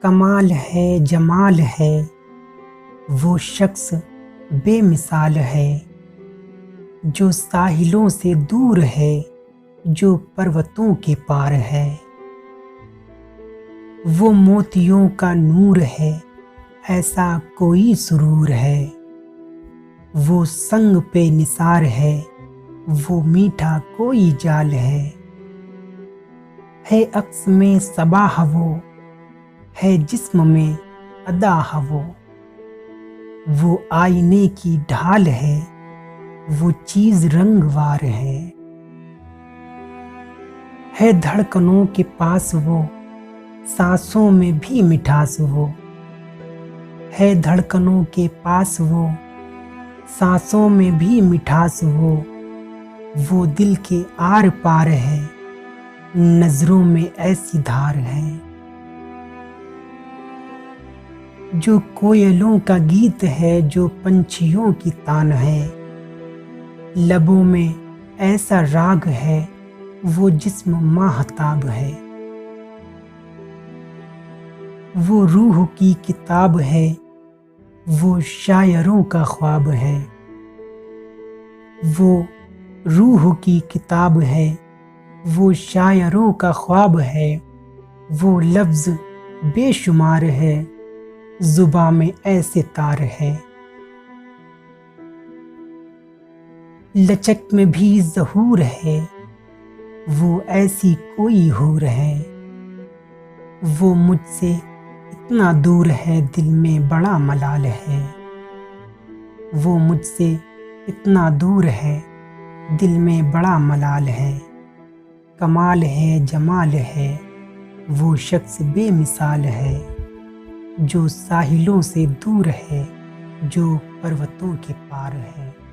कमाल है जमाल है, वो शख्स बेमिसाल है, जो साहिलों से दूर है, जो पर्वतों के पार है। वो मोतियों का नूर है, ऐसा कोई सुरूर है। वो संग पे निसार है, वो मीठा कोई जाल है अक्स में सबाह वो, है जिस्म में अदाह वो आईने की ढाल है, वो चीज रंगवार है धड़कनों के पास वो, सांसों में भी मिठास वो, है धड़कनों के पास वो, सांसों में भी मिठास वो दिल के आर पार है, नजरों में ऐसी धार है। जो कोयलों का गीत है, जो पंछियों की तान है, लबों में ऐसा राग है, वो जिस्म माहताब है। वो रूह की किताब है, वो शायरों का ख्वाब है। वो रूह की किताब है, वो शायरों का ख्वाब है। वो लफ्ज़ बेशुमार है, जुबां में ऐसे तार है। लचक में भी ज़हूर है, वो ऐसी कोई हूर है। वो मुझसे इतना दूर है, दिल में बड़ा मलाल है। वो मुझसे इतना दूर है, दिल में बड़ा मलाल है। कमाल है जमाल है, वो शख्स बेमिसाल है, जो साहिलों से दूर है, जो पर्वतों के पार है।